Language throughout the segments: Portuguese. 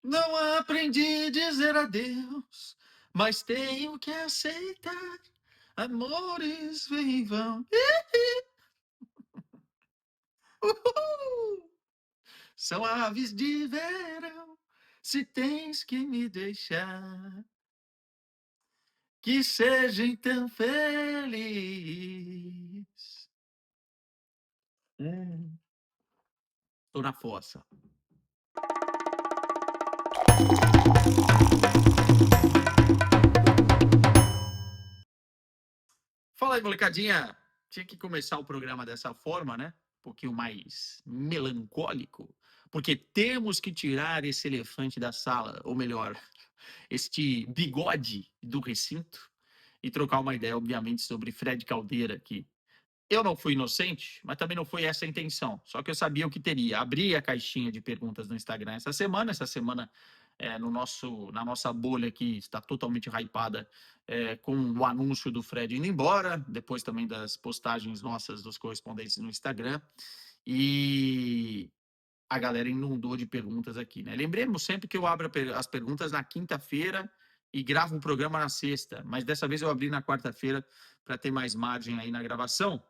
Não aprendi a dizer adeus, mas tenho que aceitar. Amores vêm e vão. Uhul! São aves de verão. Se tens que me deixar, que seja então feliz. Hum, Tô na fossa. Fala aí, molecadinha. Tinha que começar o programa dessa forma, né? Um pouquinho mais melancólico, porque temos que tirar esse elefante da sala, ou melhor, este bigode do recinto, e trocar uma ideia, obviamente, sobre Fred Caldeira aqui. Eu não fui inocente, mas também não foi essa a intenção. Só que eu sabia o que teria. Abri a caixinha de perguntas no Instagram essa semana. Essa semana, na nossa bolha aqui, está totalmente hypada com o anúncio do Fred indo embora, depois também das postagens nossas dos correspondentes no Instagram. E a galera inundou de perguntas aqui, né? Lembremos sempre que eu abro as perguntas na quinta-feira e gravo o programa na sexta, mas dessa vez eu abri na quarta-feira para ter mais margem aí na gravação.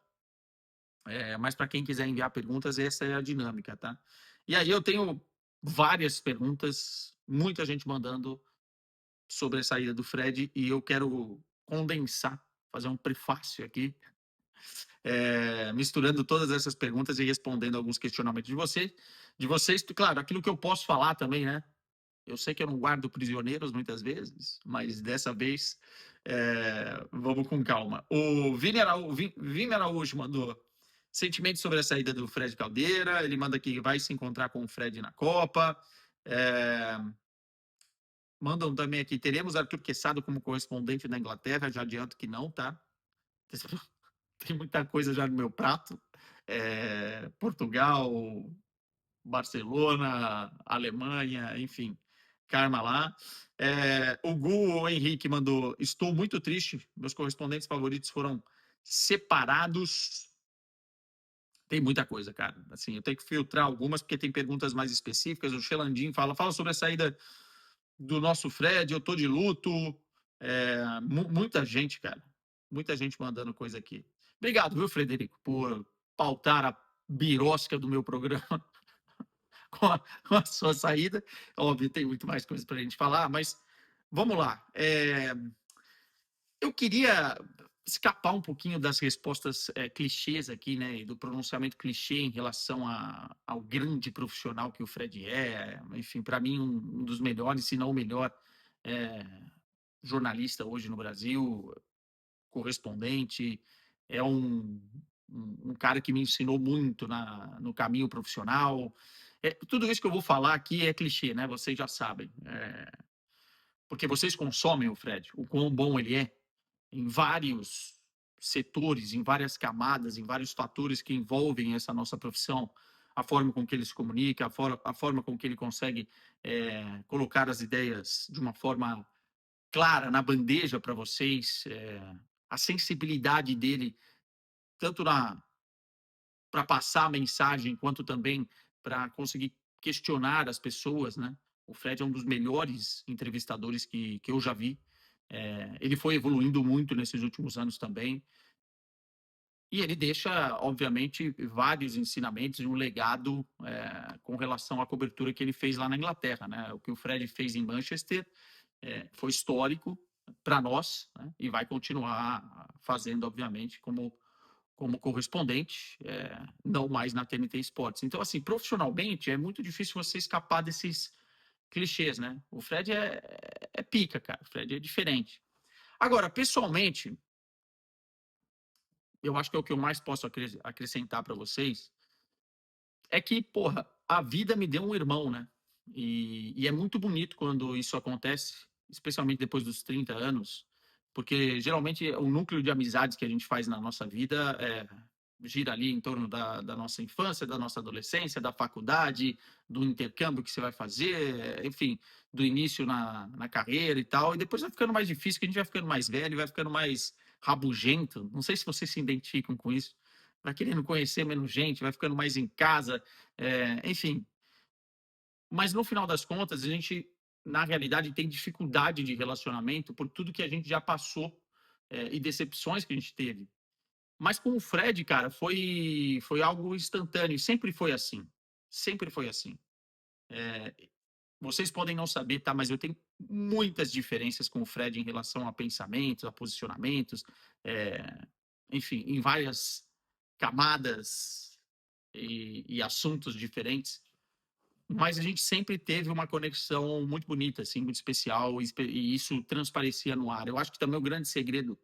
Mas para quem quiser enviar perguntas, essa é a dinâmica, tá? E aí eu tenho várias perguntas, muita gente mandando sobre a saída do Fred, e eu quero condensar, fazer um prefácio aqui, misturando todas essas perguntas e respondendo alguns questionamentos de vocês. Claro, aquilo que eu posso falar também, né? Eu sei que eu não guardo prisioneiros muitas vezes, mas dessa vez vamos com calma. O Vini Araújo mandou sentimentos sobre a saída do Fred Caldeira. Ele manda que vai se encontrar com o Fred na Copa. É, mandam também aqui: teremos Arthur Quezado como correspondente da Inglaterra. Já adianto que não, tá? Tem muita coisa já no meu prato. Portugal, Barcelona, Alemanha, enfim, karma lá. O Gu Henrique mandou: estou muito triste, meus correspondentes favoritos foram separados. Tem muita coisa, cara. Assim, eu tenho que filtrar algumas porque tem perguntas mais específicas. O Xelandim fala sobre a saída do nosso Fred, eu tô de luto. Muita gente, cara. Muita gente mandando coisa aqui. Obrigado, viu, Frederico, por pautar a birosca do meu programa com a sua saída. Óbvio, tem muito mais coisa para a gente falar, mas vamos lá. Eu queria escapar um pouquinho das respostas clichês aqui, né, e do pronunciamento clichê em relação ao grande profissional que o Fred é. Enfim, para mim, um dos melhores, se não o melhor é, jornalista hoje no Brasil, correspondente. É um cara que me ensinou muito no caminho profissional. Tudo isso que eu vou falar aqui é clichê, né? Vocês já sabem. Porque vocês consomem o Fred, o quão bom ele é em vários setores, em várias camadas, em vários fatores que envolvem essa nossa profissão, a forma com que ele se comunica, a forma com que ele consegue colocar as ideias de uma forma clara na bandeja para vocês, a sensibilidade dele, tanto para passar a mensagem, quanto também para conseguir questionar as pessoas, né? O Fred é um dos melhores entrevistadores que eu já vi. Ele foi evoluindo muito nesses últimos anos também. E ele deixa, obviamente, vários ensinamentos e um legado com relação à cobertura que ele fez lá na Inglaterra. Né? O que o Fred fez em Manchester foi histórico para nós, né? E vai continuar fazendo, obviamente, como correspondente, não mais na TNT Esportes. Então, assim, profissionalmente, é muito difícil você escapar desses clichês, né? O Fred é pica, cara. O Fred é diferente. Agora, pessoalmente, eu acho que é o que eu mais posso acrescentar para vocês é que, porra, a vida me deu um irmão, né? E é muito bonito quando isso acontece, especialmente depois dos 30 anos, porque geralmente o núcleo de amizades que a gente faz na nossa vida gira ali em torno da nossa infância, da nossa adolescência, da faculdade, do intercâmbio que você vai fazer, enfim, do início na carreira e tal. E depois vai ficando mais difícil, que a gente vai ficando mais velho, vai ficando mais rabugento. Não sei se vocês se identificam com isso. Vai querendo conhecer menos gente, vai ficando mais em casa, enfim. Mas no final das contas, a gente, na realidade, tem dificuldade de relacionamento por tudo que a gente já passou, e decepções que a gente teve. Mas com o Fred, cara, foi algo instantâneo, sempre foi assim, sempre foi assim. Eh, Vocês podem não saber, tá, mas eu tenho muitas diferenças com o Fred em relação a pensamentos, a posicionamentos, eh, enfim, em várias camadas e assuntos diferentes. Mas a gente sempre teve uma conexão muito bonita, assim, muito especial, e isso transparecia no ar. Eu acho que também o grande segredo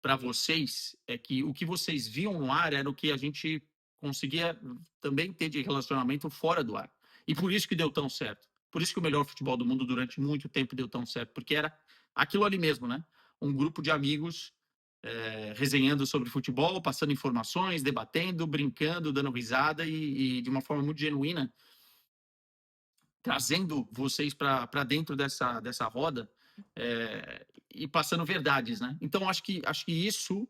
para vocês é que o que vocês viam no ar era o que a gente conseguia também ter de relacionamento fora do ar. E por isso que deu tão certo. Por isso que o melhor futebol do mundo durante muito tempo deu tão certo, porque era aquilo ali mesmo, né? Um grupo de amigos resenhando sobre futebol, passando informações, debatendo, brincando, dando risada e de uma forma muito genuína trazendo vocês para dentro dessa roda e passando verdades, né? Então acho que isso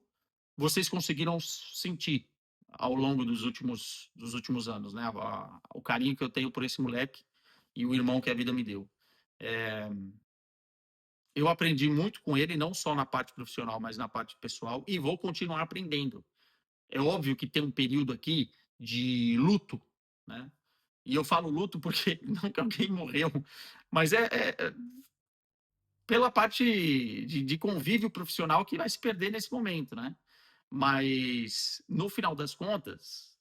vocês conseguiram sentir ao longo dos últimos anos, né? O carinho que eu tenho por esse moleque e o irmão que a vida me deu. É, eu aprendi muito com ele, não só na parte profissional, mas na parte pessoal, e vou continuar aprendendo. É óbvio que tem um período aqui de luto, né? E eu falo luto porque não que alguém morreu, mas pela parte de convívio profissional que vai se perder nesse momento, né? Mas, no final das contas,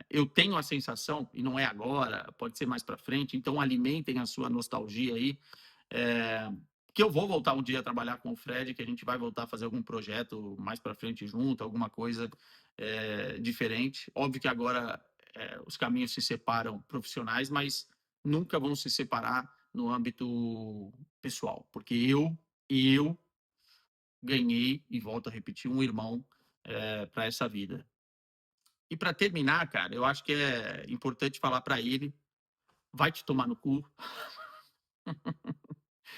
eu tenho a sensação, e não é agora, pode ser mais para frente, então alimentem a sua nostalgia aí, é, que eu vou voltar um dia a trabalhar com o Fred, que a gente vai voltar a fazer algum projeto mais para frente junto, alguma coisa diferente. Óbvio que agora os caminhos se separam profissionais, mas nunca vão se separar no âmbito pessoal, porque eu ganhei, e volto a repetir, um irmão para essa vida. E para terminar, cara, eu acho que é importante falar para ele: vai te tomar no cu,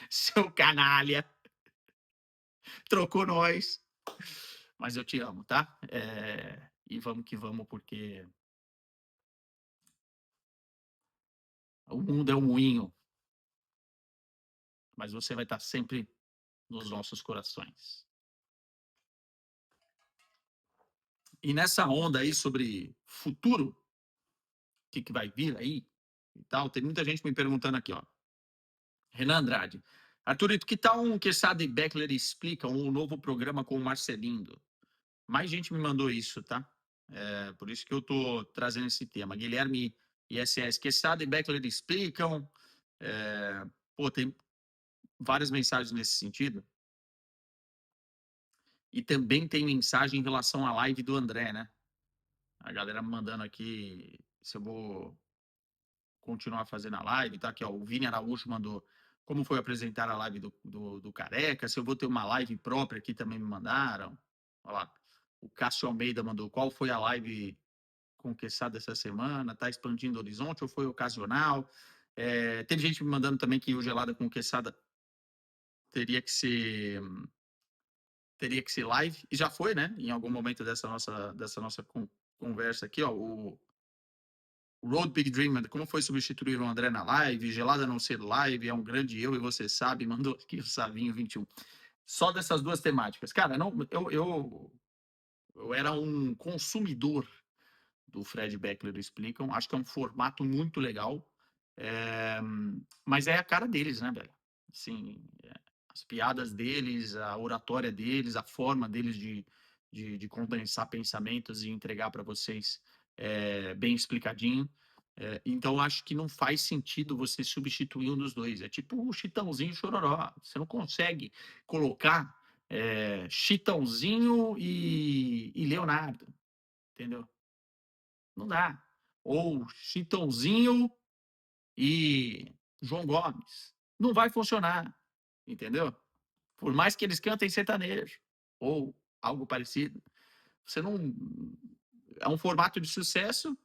seu canalha, trocou nós, mas eu te amo, tá? E vamos que vamos, porque o mundo é um moinho, mas você vai estar sempre nos nossos corações. E nessa onda aí sobre futuro, o que vai vir aí e tal, tem muita gente me perguntando aqui, ó. Renan Andrade. Arthurito, que tal um Quesada e Beckler explicam um novo programa com o Marcelindo? Mais gente me mandou isso, tá? Por isso que eu tô trazendo esse tema. Guilherme ISS, Quesada e Beckler explicam. Tem várias mensagens nesse sentido. E também tem mensagem em relação à live do André, né? A galera me mandando aqui se eu vou continuar fazendo a live, tá? Aqui, ó, o Vini Araújo mandou como foi apresentar a live do Careca, se eu vou ter uma live própria aqui também me mandaram. Olha lá. O Cássio Almeida mandou qual foi a live conquistada essa semana, tá expandindo o horizonte ou foi ocasional? Teve gente me mandando também que o Gelada Conquistada teria que ser teria que ser live, e já foi, né? Em algum momento dessa nossa conversa aqui, ó, o Road Big Dream, como foi substituir o André na live? Gelada não ser live, é um grande eu e você sabe, mandou aqui o Savinho 21. Só dessas duas temáticas. Cara, não, eu era um consumidor do Fred Beckler Explicam, acho que é um formato muito legal, é, mas é a cara deles, né, velho? Assim, as piadas deles, a oratória deles, a forma deles de condensar pensamentos e entregar para vocês bem explicadinho. Então, acho que não faz sentido você substituir um dos dois. É tipo o Chitãozinho e Chororó. Você não consegue colocar Chitãozinho e Leonardo, entendeu? Não dá. Ou Chitãozinho e João Gomes. Não vai funcionar, entendeu? Por mais que eles cantem sertanejo ou algo parecido, você não. É um formato de sucesso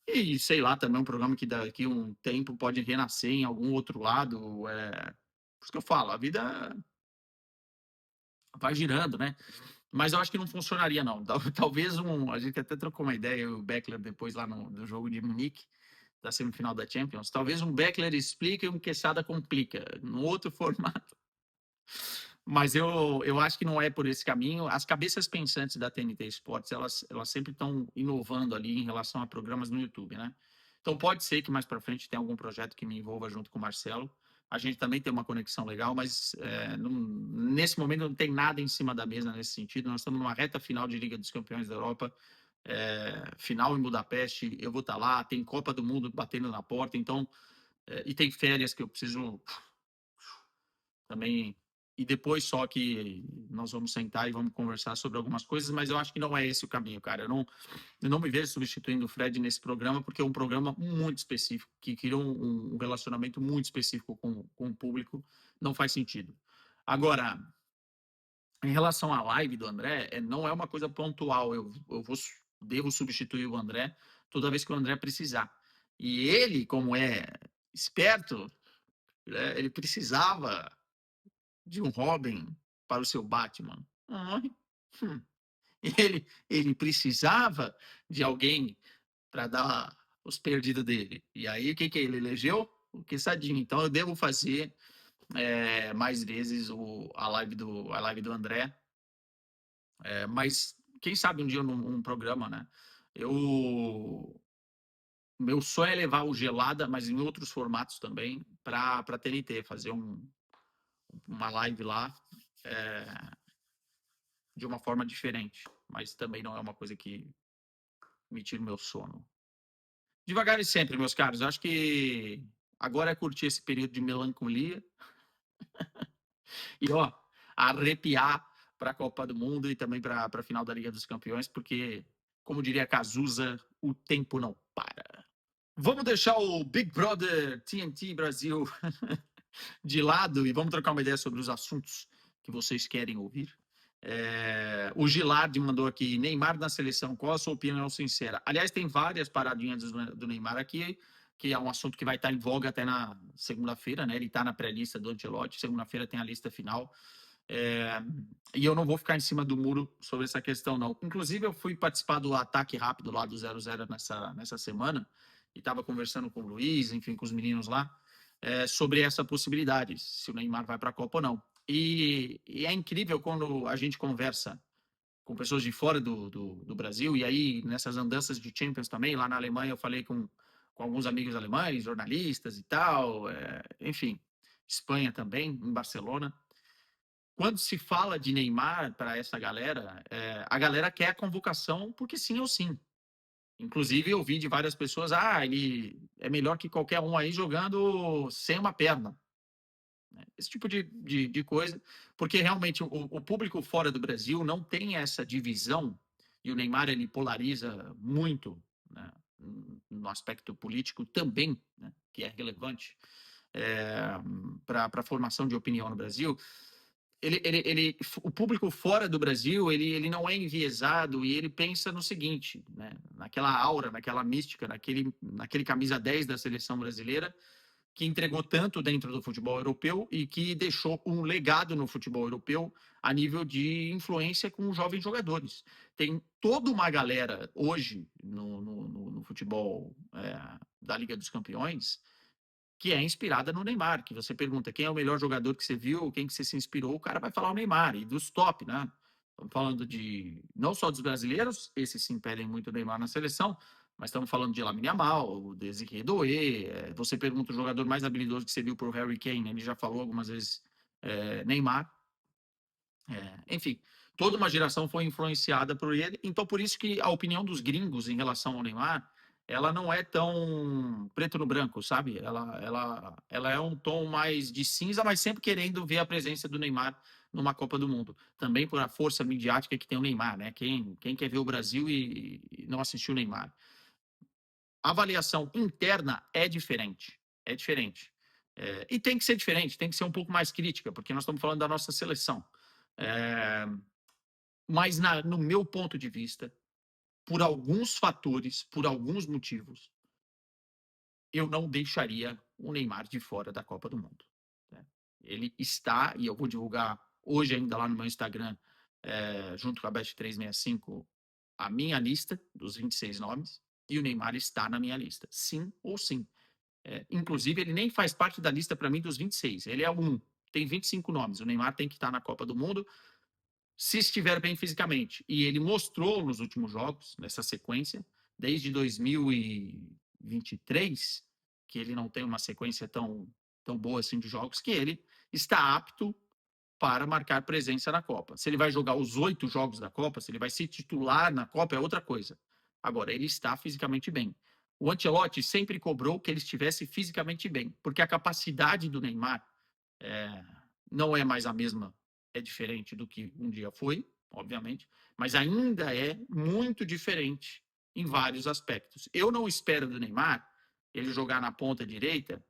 e, sei lá, também um programa que daqui a um tempo pode renascer em algum outro lado. Por isso que eu falo, a vida vai girando, né? Mas eu acho que não funcionaria, não. Talvez A gente até trocou uma ideia, o Beckler, depois lá no jogo de Munique. da semifinal da Champions. Talvez um Beckler explica e um Quesada complica, no outro formato. Mas eu acho que não é por esse caminho. As cabeças pensantes da TNT Sports, elas sempre estão inovando ali em relação a programas no YouTube, né? Então pode ser que mais para frente tenha algum projeto que me envolva junto com o Marcelo. A gente também tem uma conexão legal, mas nesse momento não tem nada em cima da mesa nesse sentido. Nós estamos numa reta final de Liga dos Campeões da Europa, final em Budapeste. Eu vou estar lá, tem Copa do Mundo batendo na porta, então e tem férias que eu preciso também. E depois só que nós vamos sentar e vamos conversar sobre algumas coisas, mas eu acho que não é esse o caminho, cara. Eu não me vejo substituindo o Fred nesse programa, porque é um programa muito específico, que cria um relacionamento muito específico com o público. Não faz sentido. Agora, em relação à live do André, não é uma coisa pontual. Devo substituir o André toda vez que o André precisar. E ele, como é esperto, ele precisava de um Robin para o seu Batman. Ele precisava de alguém para dar os perdidos dele. E aí, o que ele elegeu? O Quesadinho. Então, eu devo fazer mais vezes a live do André. Mas, quem sabe um dia num programa, né? Meu sonho é levar o Gelada, mas em outros formatos também, para TNT, fazer uma live lá. De uma forma diferente, mas também não é uma coisa que me tira o meu sono. Devagar e sempre, meus caros. Eu acho que agora é curtir esse período de melancolia e, ó, arrepiar para a Copa do Mundo e também para a final da Liga dos Campeões, porque, como diria Cazuza, o tempo não para. Vamos deixar o Big Brother TNT Brasil de lado e vamos trocar uma ideia sobre os assuntos que vocês querem ouvir. O Gilardi mandou aqui, Neymar na seleção, qual a sua opinião sincera? Aliás, tem várias paradinhas do Neymar aqui, que é um assunto que vai estar em voga até na segunda-feira, né? Ele está na pré-lista do Ancelotti, segunda-feira tem a lista final. E eu não vou ficar em cima do muro sobre essa questão, não. Inclusive, eu fui participar do ataque rápido lá do 00 nessa semana, e estava conversando com o Luiz, enfim, com os meninos lá, sobre essa possibilidade, se o Neymar vai para a Copa ou não. E é incrível quando a gente conversa com pessoas de fora do Brasil, e aí nessas andanças de Champions também, lá na Alemanha eu falei com alguns amigos alemães, jornalistas e tal, enfim, Espanha também, em Barcelona. Quando se fala de Neymar para essa galera, a galera quer a convocação porque sim ou sim. Inclusive, eu vi de várias pessoas, ele é melhor que qualquer um aí jogando sem uma perna. Esse tipo de coisa, porque realmente o público fora do Brasil não tem essa divisão, e o Neymar ele polariza muito, né, no aspecto político também, né, que é relevante para a formação de opinião no Brasil. O público fora do Brasil ele não é enviesado e ele pensa no seguinte, né, naquela aura, naquela mística, naquele camisa 10 da seleção brasileira, que entregou tanto dentro do futebol europeu e que deixou um legado no futebol europeu a nível de influência com os jovens jogadores. Tem toda uma galera hoje no futebol da Liga dos Campeões que é inspirada no Neymar, que você pergunta quem é o melhor jogador que você viu, quem que você se inspirou, o cara vai falar o Neymar, e dos top, né? Estamos falando não só dos brasileiros, esses se impedem muito o Neymar na seleção, mas estamos falando de Lamine Yamal, Desiré Doué, você pergunta o jogador mais habilidoso que você viu pro Harry Kane, ele já falou algumas vezes Neymar. Enfim, toda uma geração foi influenciada por ele, então por isso que a opinião dos gringos em relação ao Neymar, ela não é tão preto no branco, sabe? Ela é um tom mais de cinza, mas sempre querendo ver a presença do Neymar numa Copa do Mundo. Também por a força midiática que tem o Neymar, né? Quem quer ver o Brasil e não assistiu o Neymar? A avaliação interna é diferente. É diferente. E tem que ser diferente, tem que ser um pouco mais crítica, porque nós estamos falando da nossa seleção. Mas, no meu ponto de vista, por alguns fatores, por alguns motivos, eu não deixaria o Neymar de fora da Copa do Mundo. Né? Ele está, e eu vou divulgar hoje ainda lá no meu Instagram, junto com a Bet365, a minha lista dos 26 nomes. E o Neymar está na minha lista, sim ou sim. Inclusive, ele nem faz parte da lista para mim dos 26. Ele é um. Tem 25 nomes. O Neymar tem que estar na Copa do Mundo se estiver bem fisicamente. E ele mostrou nos últimos jogos, nessa sequência, desde 2023, que ele não tem uma sequência tão boa assim de jogos, que ele está apto para marcar presença na Copa. Se ele vai jogar os 8 jogos da Copa, se ele vai se titular na Copa, é outra coisa. Agora, ele está fisicamente bem. O Ancelotti sempre cobrou que ele estivesse fisicamente bem, porque a capacidade do Neymar é, não é mais a mesma, é diferente do que um dia foi, obviamente, mas ainda é muito diferente em vários aspectos. Eu não espero do Neymar ele jogar na ponta direita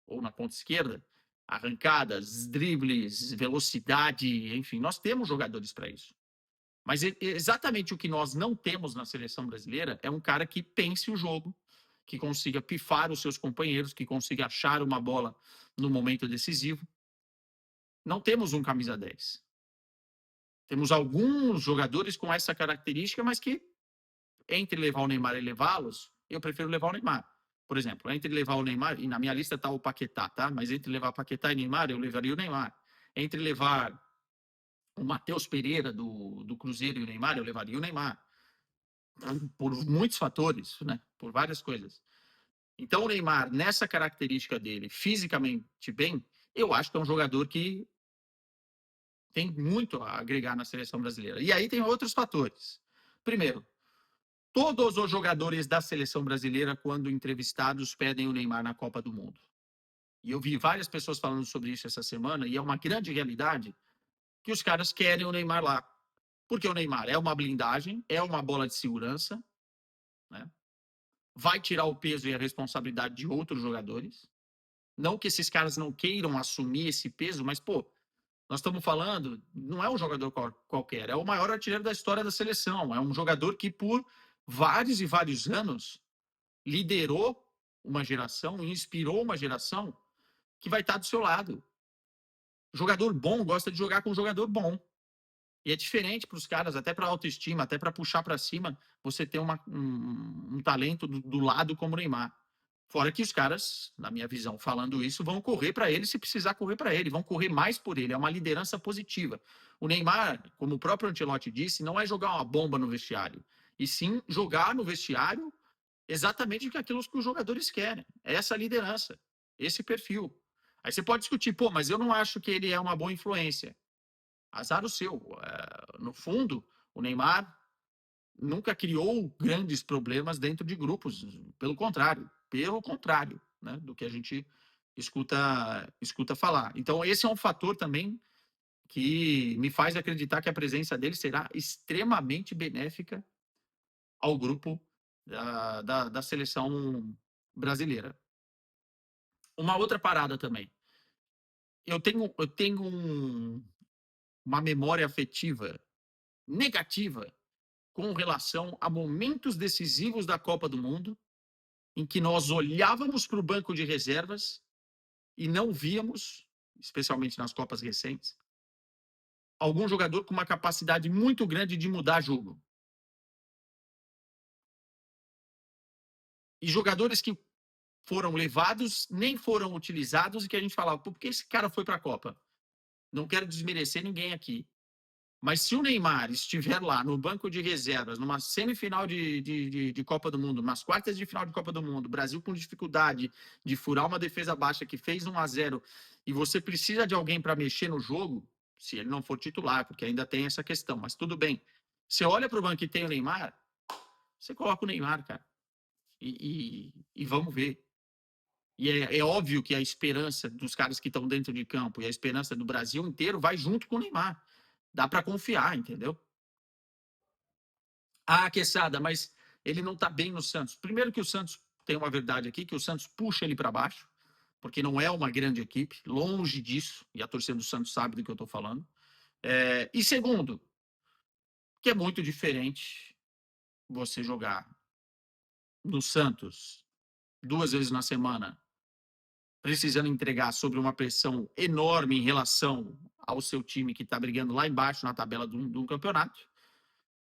ou na ponta esquerda, arrancadas, dribles, velocidade, enfim, nós temos jogadores para isso. Mas exatamente o que nós não temos na seleção brasileira é um cara que pense o jogo, que consiga pifar os seus companheiros, que consiga achar uma bola no momento decisivo. Não temos um camisa 10. Temos alguns jogadores com essa característica, mas que entre levar o Neymar e levá-los, eu prefiro levar o Neymar. Por exemplo, entre levar o Neymar, e na minha lista está o Paquetá, tá? Mas entre levar Paquetá e Neymar, eu levaria o Neymar. Entre levar o Matheus Pereira do Cruzeiro e o Neymar, eu levaria o Neymar. Por muitos fatores, né? Por várias coisas. Então, o Neymar, nessa característica dele, fisicamente bem, eu acho que é um jogador que tem muito a agregar na seleção brasileira. E aí tem outros fatores. Primeiro, todos os jogadores da seleção brasileira, quando entrevistados, pedem o Neymar na Copa do Mundo. E eu vi várias pessoas falando sobre isso essa semana, e é uma grande realidade que os caras querem o Neymar lá. Porque o Neymar é uma blindagem, é uma bola de segurança, né? Vai tirar o peso e a responsabilidade de outros jogadores. Não que esses caras não queiram assumir esse peso, mas, pô, nós estamos falando, não é um jogador qualquer, é o maior artilheiro da história da seleção. É um jogador que, por vários e vários anos, liderou uma geração, inspirou uma geração que vai estar do seu lado. Jogador bom gosta de jogar com um jogador bom. E é diferente para os caras, até para autoestima, até para puxar para cima, você ter um talento do lado como o Neymar. Fora que os caras, na minha visão, falando isso, vão correr para ele se precisar correr para ele, vão correr mais por ele. É uma liderança positiva. O Neymar, como o próprio Ancelotti disse, não é jogar uma bomba no vestiário, e sim jogar no vestiário exatamente aquilo que os jogadores querem. É essa liderança, esse perfil. Aí você pode discutir, pô, mas eu não acho que ele é uma boa influência. Azar o seu. No fundo, o Neymar nunca criou grandes problemas dentro de grupos. Pelo contrário, né, do que a gente escuta falar. Então, esse é um fator também que me faz acreditar que a presença dele será extremamente benéfica ao grupo da seleção brasileira. Uma outra parada também. Eu tenho uma memória afetiva negativa com relação a momentos decisivos da Copa do Mundo, em que nós olhávamos para o banco de reservas e não víamos, especialmente nas Copas recentes, algum jogador com uma capacidade muito grande de mudar jogo. E jogadores que foram levados, nem foram utilizados, e que a gente falava, por que esse cara foi para a Copa? Não quero desmerecer ninguém aqui. Mas se o Neymar estiver lá no banco de reservas, numa semifinal de Copa do Mundo, umas quartas de final de Copa do Mundo, Brasil com dificuldade de furar uma defesa baixa que fez 1-0, e você precisa de alguém para mexer no jogo, se ele não for titular, porque ainda tem essa questão, mas tudo bem. Você olha para o banco e tem o Neymar, você coloca o Neymar, cara, e vamos ver. E é óbvio que a esperança dos caras que estão dentro de campo e a esperança do Brasil inteiro vai junto com o Neymar. Dá para confiar, entendeu? Ah, Quesada, mas ele não está bem no Santos. Primeiro que o Santos tem uma verdade aqui, que o Santos puxa ele para baixo, porque não é uma grande equipe, longe disso, e a torcida do Santos sabe do que eu estou falando. E segundo, que é muito diferente você jogar no Santos 2 vezes na semana, precisando entregar sobre uma pressão enorme em relação ao seu time que está brigando lá embaixo na tabela do campeonato,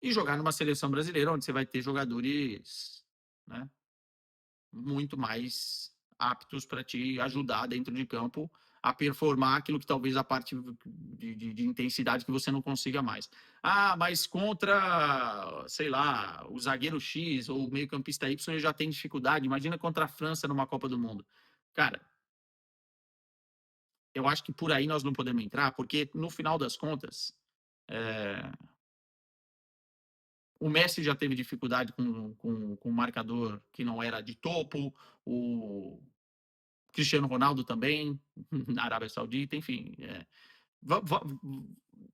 e jogar numa seleção brasileira onde você vai ter jogadores né? Muito mais aptos para te ajudar dentro de campo a performar aquilo que talvez a parte de intensidade que você não consiga mais. Ah, mas contra, sei lá, o zagueiro X ou o meio-campista Y ele já tem dificuldade. Imagina contra a França numa Copa do Mundo. Cara, eu acho que por aí nós não podemos entrar, porque no final das contas, é, o Messi já teve dificuldade com um marcador que não era de topo, o Cristiano Ronaldo também, na Arábia Saudita, enfim.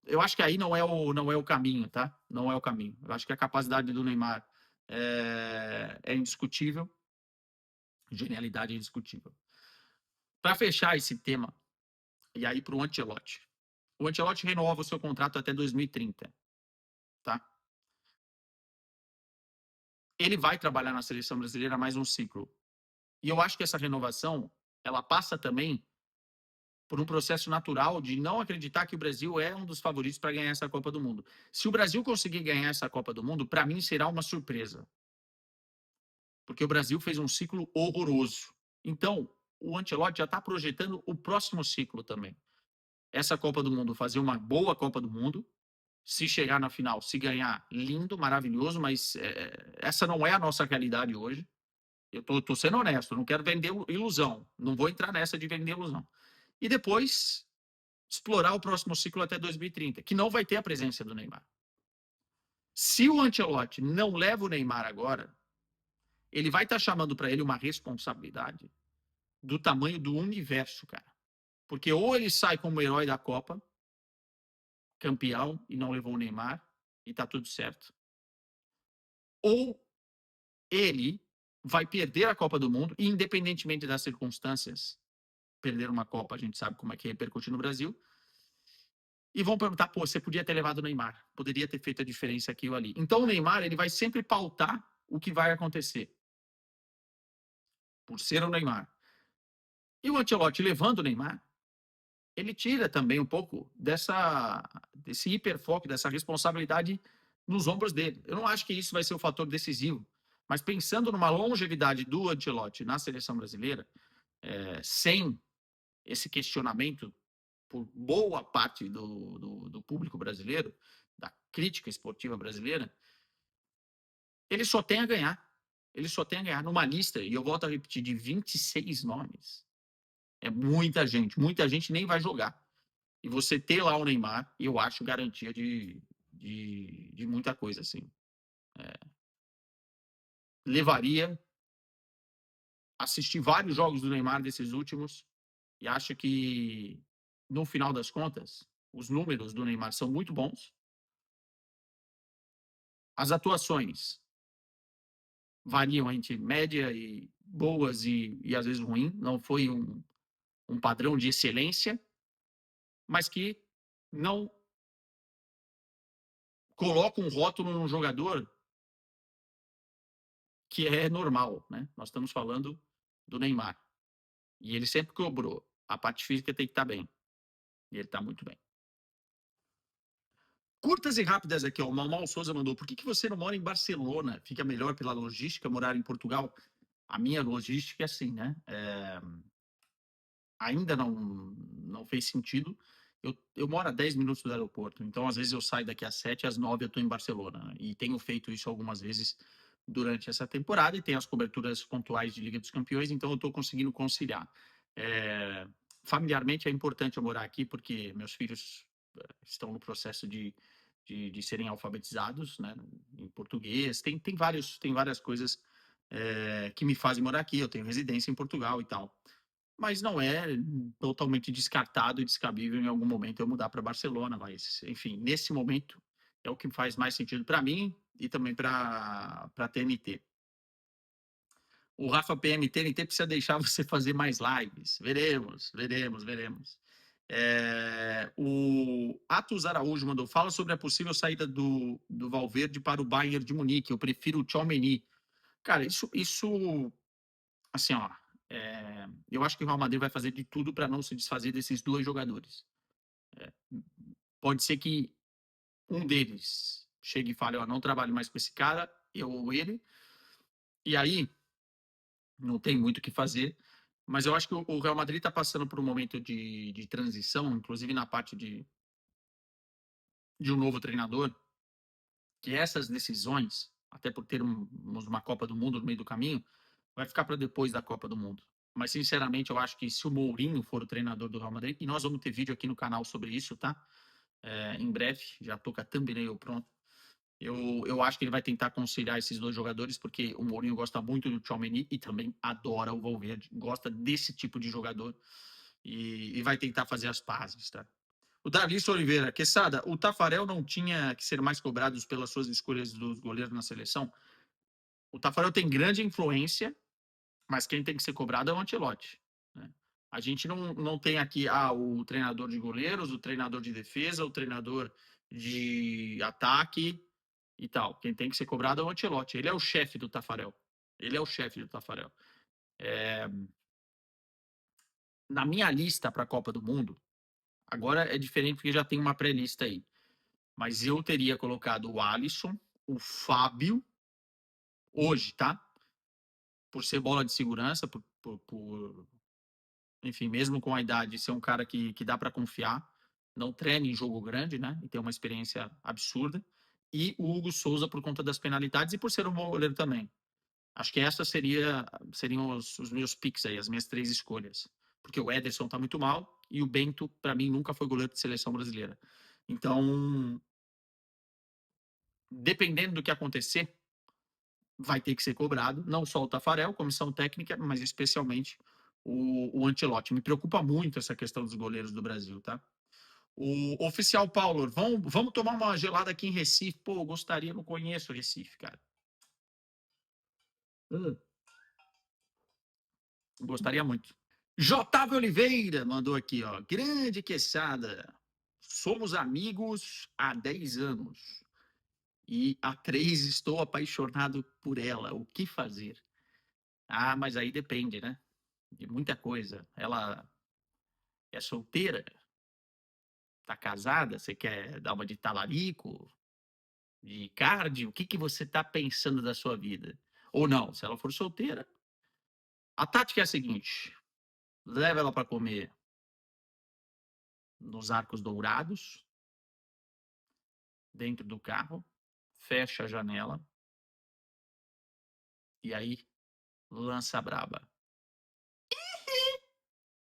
Eu acho que aí não é o caminho, tá? Não é o caminho. Eu acho que a capacidade do Neymar é indiscutível, genialidade é indiscutível. Para fechar esse tema, e aí para o Ancelotti. O Ancelotti renova o seu contrato até 2030, tá? Ele vai trabalhar na seleção brasileira mais um ciclo. E eu acho que essa renovação, ela passa também por um processo natural de não acreditar que o Brasil é um dos favoritos para ganhar essa Copa do Mundo. Se o Brasil conseguir ganhar essa Copa do Mundo, para mim será uma surpresa, porque o Brasil fez um ciclo horroroso. Então, o Ancelotti já está projetando o próximo ciclo também. Essa Copa do Mundo, fazer uma boa Copa do Mundo, se chegar na final, se ganhar, lindo, maravilhoso, mas essa não é a nossa realidade hoje. Eu tô sendo honesto, não quero vender ilusão, não vou entrar nessa de vender ilusão. E depois explorar o próximo ciclo até 2030, que não vai ter a presença do Neymar. Se o Ancelotti não leva o Neymar agora, ele vai estar chamando para ele uma responsabilidade do tamanho do universo, cara. Porque ou ele sai como herói da Copa, campeão, e não levou o Neymar, e tá tudo certo. Ou ele vai perder a Copa do Mundo, e independentemente das circunstâncias, perder uma Copa, a gente sabe como é que repercute no Brasil, e vão perguntar, pô, você podia ter levado o Neymar, poderia ter feito a diferença aqui ou ali. Então o Neymar, ele vai sempre pautar o que vai acontecer, por ser o Neymar. E o Ancelotti levando o Neymar, ele tira também um pouco desse hiperfoco, dessa responsabilidade nos ombros dele. Eu não acho que isso vai ser o fator decisivo, mas pensando numa longevidade do Ancelotti na seleção brasileira, sem esse questionamento por boa parte do público brasileiro, da crítica esportiva brasileira, ele só tem a ganhar. Ele só tem a ganhar numa lista, e eu volto a repetir, de 26 nomes. É muita gente nem vai jogar. E você ter lá o Neymar, eu acho garantia de muita coisa, assim. Levaria, assisti vários jogos do Neymar desses últimos, e acho que, no final das contas, os números do Neymar são muito bons. As atuações variam entre média e boas e às vezes ruim. Não foi um padrão de excelência, mas que não coloca um rótulo num jogador que é normal, né? Nós estamos falando do Neymar. E ele sempre cobrou. A parte física tem que estar bem. E ele está muito bem. Curtas e rápidas aqui, ó. O Mamal Souza mandou. Por que você não mora em Barcelona? Fica melhor pela logística morar em Portugal? A minha logística é assim, né? Ainda não fez sentido. Eu moro a 10 minutos do aeroporto, então às vezes eu saio daqui às 7, às 9 eu estou em Barcelona. E tenho feito isso algumas vezes durante essa temporada e tem as coberturas pontuais de Liga dos Campeões, então eu estou conseguindo conciliar. É, familiarmente é importante eu morar aqui porque meus filhos estão no processo de serem alfabetizados, né, em português. Tem várias coisas que me fazem morar aqui. Eu tenho residência em Portugal e tal, mas não é totalmente descartado e descabível em algum momento eu mudar para Barcelona. Mas, enfim, nesse momento é o que faz mais sentido para mim e também para a TNT. O Rafa PM, TNT precisa deixar você fazer mais lives. Veremos, veremos, veremos. O Atos Araújo mandou, fala sobre a possível saída do Valverde para o Bayern de Munique. Eu prefiro o Tchouaméni. Cara, isso assim, ó, eu acho que o Real Madrid vai fazer de tudo para não se desfazer desses dois jogadores. Pode ser que um deles chegue e fale, ó, não trabalho mais com esse cara, eu ou ele, E aí, não tem muito o que fazer, mas eu acho que o Real Madrid está passando por um momento de transição, inclusive na parte de um novo treinador, que essas decisões, até por termos uma Copa do Mundo no meio do caminho, vai ficar para depois da Copa do Mundo. Mas, sinceramente, eu acho que se o Mourinho for o treinador do Real Madrid, e nós vamos ter vídeo aqui no canal sobre isso, tá? Em breve, já tô com a thumbnail pronto. Eu acho que ele vai tentar conciliar esses dois jogadores, porque o Mourinho gosta muito do Tchouaméni e também adora o Valverde, gosta desse tipo de jogador e vai tentar fazer as pazes, tá? O Darlis Oliveira, Quesada, o Tafarel não tinha que ser mais cobrado pelas suas escolhas dos goleiros na seleção? O Tafarel tem grande influência, mas quem tem que ser cobrado é o Ancelotti, né? A gente não tem aqui o treinador de goleiros, o treinador de defesa, o treinador de ataque e tal. Quem tem que ser cobrado é o Ancelotti. Ele é o chefe do Tafarel. Ele é o chefe do Tafarel. Na minha lista para a Copa do Mundo, agora é diferente porque já tem uma pré-lista aí. Mas eu teria colocado o Alisson, o Fábio, hoje, tá? Por ser bola de segurança, enfim, mesmo com a idade, ser um cara que dá para confiar, não treina em jogo grande, né? E tem uma experiência absurda. E o Hugo Souza por conta das penalidades e por ser um bom goleiro também. Acho que essas seriam os meus picks aí, as minhas três escolhas. Porque o Ederson tá muito mal e o Bento, para mim, nunca foi goleiro de seleção brasileira. Então, dependendo do que acontecer, vai ter que ser cobrado, não só o Tafarel, comissão técnica, mas especialmente o Ancelotti. Me preocupa muito essa questão dos goleiros do Brasil, tá? O oficial Paulo, vamos tomar uma gelada aqui em Recife. Pô, gostaria, não conheço Recife, cara. Gostaria muito. JV Oliveira mandou aqui, ó. Grande Quesada. Somos amigos há 10 anos. E há 3 estou apaixonado por ela. O que fazer? Ah, mas aí depende, né? De muita coisa. Ela é solteira? Tá casada? Você quer dar uma de talarico? De cardio? O que você tá pensando da sua vida? Ou não, se ela for solteira, a tática é a seguinte: leva ela para comer nos Arcos Dourados, dentro do carro, fecha a janela e aí lança a braba.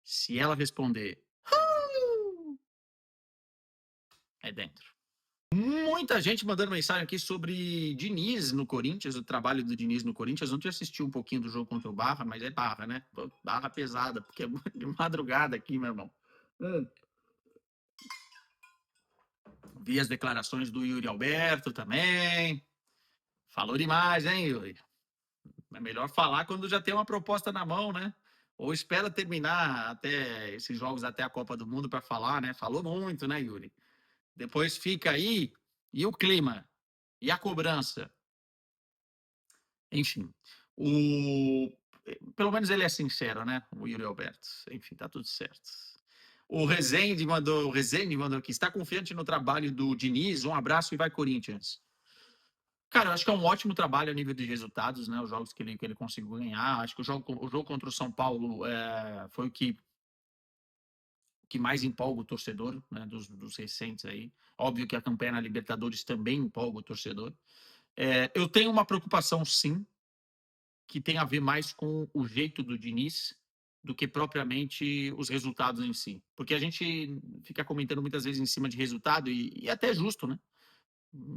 Se ela responder, é dentro. Muita gente mandando mensagem aqui sobre Diniz no Corinthians, o trabalho do Diniz no Corinthians. Ontem eu assisti um pouquinho do jogo contra o Barra, mas é Barra, né? Barra pesada, porque é de madrugada aqui, meu irmão. Vi as declarações do Yuri Alberto também. Falou demais, hein, Yuri? É melhor falar quando já tem uma proposta na mão, né? Ou espera terminar até esses jogos até a Copa do Mundo para falar, né? Falou muito, né, Yuri? Depois fica aí e o clima e a cobrança. Enfim, pelo menos ele é sincero, né? O Yuri Alberto. Enfim, tá tudo certo. O Rezende mandou aqui. Está confiante no trabalho do Diniz? Um abraço e vai Corinthians. Cara, eu acho que é um ótimo trabalho a nível de resultados, né? Os jogos que ele conseguiu ganhar. Acho que o jogo contra o São Paulo foi o que mais empolga o torcedor, né? Dos recentes aí. Óbvio que a campanha na Libertadores também empolga o torcedor. Eu tenho uma preocupação, sim, que tem a ver mais com o jeito do Diniz do que propriamente os resultados em si. Porque a gente fica comentando muitas vezes em cima de resultado e é até justo, né?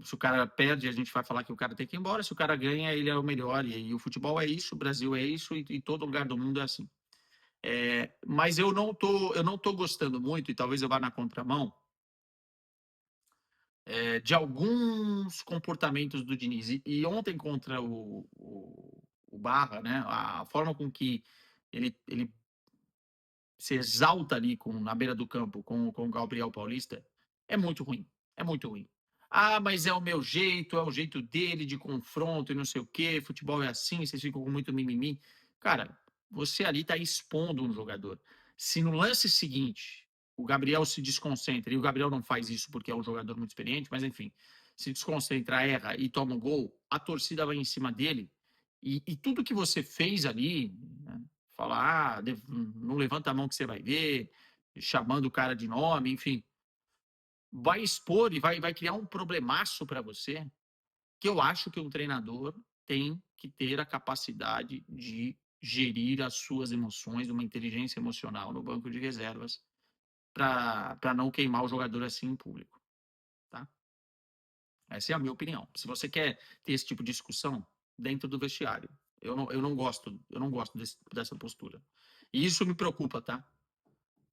Se o cara perde, a gente vai falar que o cara tem que ir embora. Se o cara ganha, ele é o melhor. E o futebol é isso, o Brasil é isso, e todo lugar do mundo é assim. Mas eu não tô gostando muito, e talvez eu vá na contramão, de alguns comportamentos do Diniz. E ontem contra o Barra, né, a forma com que ele se exalta ali na beira do campo com o Gabriel Paulista é muito ruim. É muito ruim. Ah, mas é o meu jeito, é o jeito dele de confronto e não sei o quê. Futebol é assim, vocês ficam com muito mimimi. Cara, você ali está expondo um jogador. Se no lance seguinte o Gabriel se desconcentra, e o Gabriel não faz isso porque é um jogador muito experiente, mas enfim, se desconcentra, erra e toma um gol, a torcida vai em cima dele E tudo que você fez ali, né, falar, não levanta a mão que você vai ver, chamando o cara de nome, enfim, vai expor e vai criar um problemaço para você, que eu acho que um treinador tem que ter a capacidade de gerir as suas emoções, uma inteligência emocional no banco de reservas, para não queimar o jogador assim em público, tá? Essa é a minha opinião. Se você quer ter esse tipo de discussão dentro do vestiário, eu não gosto dessa postura. E isso me preocupa, tá?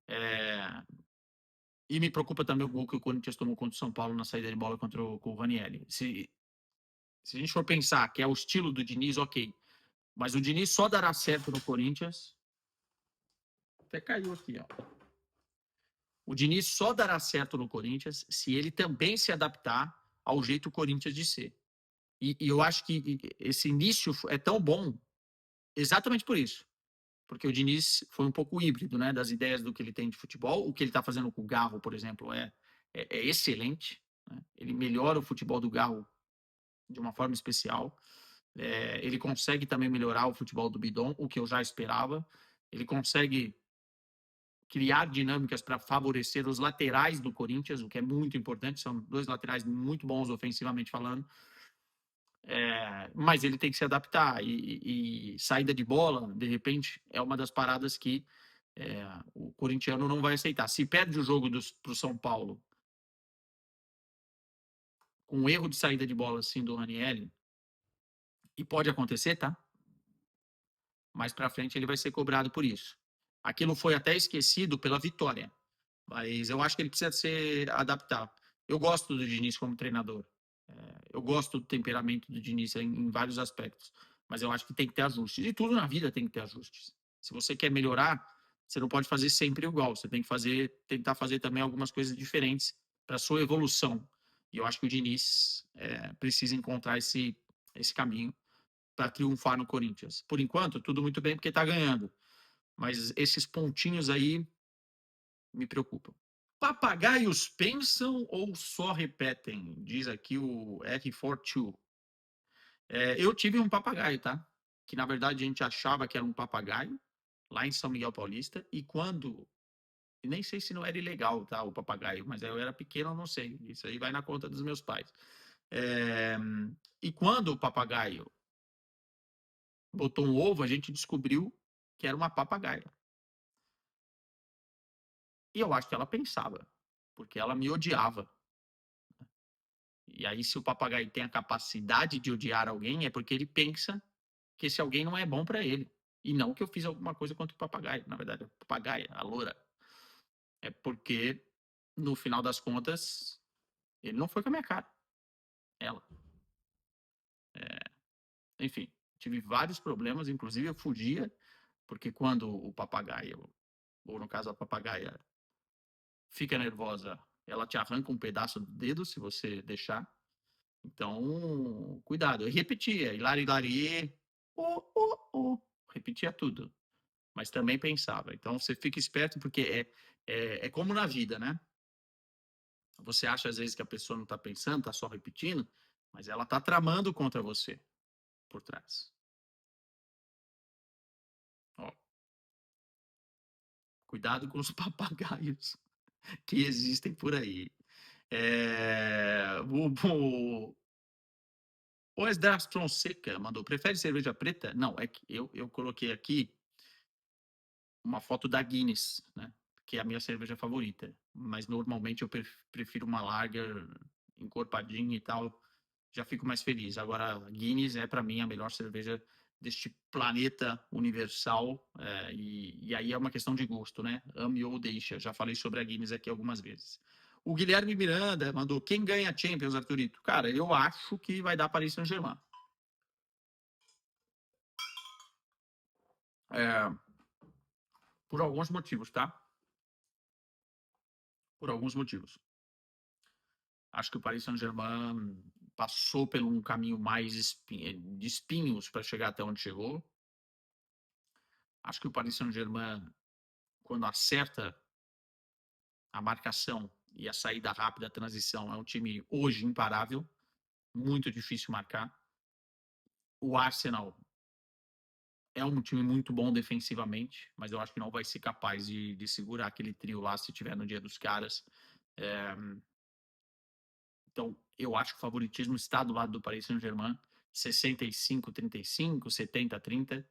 É, e me preocupa também o gol que o Corinthians tomou contra o São Paulo na saída de bola contra com o Ranieri. Se a gente for pensar que é o estilo do Diniz, ok. Mas o Diniz só dará certo no Corinthians. Até caiu aqui, ó. O Diniz só dará certo no Corinthians se ele também se adaptar ao jeito do Corinthians de ser. E eu acho que esse início é tão bom exatamente por isso. Porque o Diniz foi um pouco híbrido, né? Das ideias do que ele tem de futebol. O que ele está fazendo com o Garro, por exemplo, é excelente. Né? Ele melhora o futebol do Garro de uma forma especial. Ele consegue também melhorar o futebol do Bidon, o que eu já esperava. Ele consegue criar dinâmicas para favorecer os laterais do Corinthians, o que é muito importante. São dois laterais muito bons ofensivamente falando. Mas ele tem que se adaptar. E saída de bola, de repente, é uma das paradas que o corintiano não vai aceitar. Se perde o jogo para o São Paulo com um erro de saída de bola assim do Ranieri, e pode acontecer, tá? Mais para frente ele vai ser cobrado por isso. Aquilo foi até esquecido pela vitória, mas eu acho que ele precisa ser adaptado. Eu gosto do Diniz como treinador. Eu gosto do temperamento do Diniz em vários aspectos, mas eu acho que tem que ter ajustes. E tudo na vida tem que ter ajustes. Se você quer melhorar, você não pode fazer sempre igual. Você tem que tentar fazer também algumas coisas diferentes para sua evolução. E eu acho que o Diniz precisa encontrar esse caminho para triunfar no Corinthians. Por enquanto, tudo muito bem porque está ganhando. Mas esses pontinhos aí me preocupam. Papagaios pensam ou só repetem? Diz aqui o R42. Eu tive um papagaio, tá? Que na verdade a gente achava que era um papagaio, lá em São Miguel Paulista, e quando. E nem sei se não era ilegal, tá? O papagaio, mas eu era pequeno, eu não sei. Isso aí vai na conta dos meus pais. É, E quando o papagaio botou um ovo, a gente descobriu que era uma papagaia. E eu acho que ela pensava, porque ela me odiava. E aí, se o papagaio tem a capacidade de odiar alguém, é porque ele pensa que esse alguém não é bom para ele. E não que eu fiz alguma coisa contra o papagaio. Na verdade, a papagaia, a loura. É porque, no final das contas, ele não foi com a minha cara. Ela. Enfim, tive vários problemas. Inclusive, eu fugia, porque quando o papagaio, ou no caso a papagaia, fica nervosa, ela te arranca um pedaço do dedo se você deixar. Então, cuidado. Eu repetia, hilari, hilari, oh, oh, oh. Repetia tudo, mas também pensava. Então, você fica esperto, porque é como na vida, né? Você acha, às vezes, que a pessoa não está pensando, está só repetindo, mas ela está tramando contra você por trás. Ó, cuidado com os papagaios que existem por aí. O Esdras Fonseca mandou, prefere cerveja preta? Não, é que eu coloquei aqui uma foto da Guinness, né? Que é a minha cerveja favorita. Mas normalmente eu prefiro uma lager encorpadinha e tal. Já fico mais feliz. Agora, a Guinness é para mim a melhor cerveja deste planeta universal. E aí é uma questão de gosto, né? Ame ou deixa. Já falei sobre a Guinness aqui algumas vezes. O Guilherme Miranda mandou: quem ganha a Champions, Arthurito? Cara, eu acho que vai dar Paris Saint-Germain. É, por alguns motivos, tá? Por alguns motivos. Acho que o Paris Saint-Germain passou por um caminho mais de espinhos para chegar até onde chegou. Acho que o Paris Saint-Germain, quando acerta a marcação e a saída rápida, a transição, é um time hoje imparável, muito difícil marcar. O Arsenal é um time muito bom defensivamente, mas eu acho que não vai ser capaz de segurar aquele trio lá se tiver no dia dos caras. É, então, eu acho que o favoritismo está do lado do Paris Saint-Germain, 65-35, 70-30.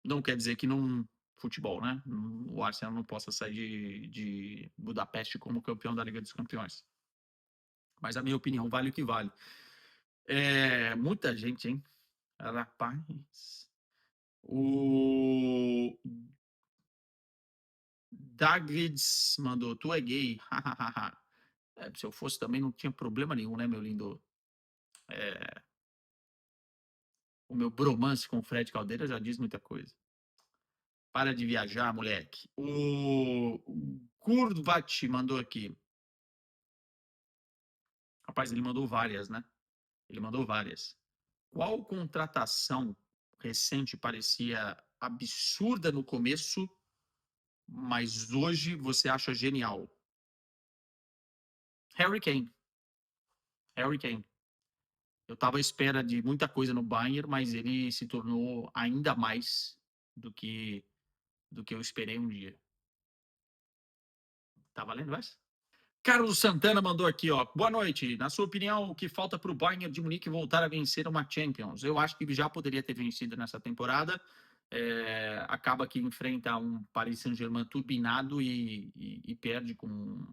Não quer dizer que não futebol, né? O Arsenal não possa sair de Budapeste como campeão da Liga dos Campeões. Mas a minha opinião vale o que vale. Muita gente, hein? Rapaz. O Davids mandou, tu é gay. Se eu fosse também não tinha problema nenhum, né, meu lindo? O meu bromance com o Fred Caldeira já diz muita coisa. Para de viajar, moleque. O Kurvat mandou aqui. Rapaz, ele mandou várias, né? Ele mandou várias. Qual contratação recente parecia absurda no começo, mas hoje você acha genial? Harry Kane. Harry Kane. Eu estava à espera de muita coisa no Bayern, mas ele se tornou ainda mais do que eu esperei um dia. Tá valendo essa? Carlos Santana mandou aqui, ó. Boa noite. Na sua opinião, o que falta para o Bayern de Munique voltar a vencer uma Champions? Eu acho que já poderia ter vencido nessa temporada. Acaba que enfrenta um Paris Saint-Germain turbinado e perde com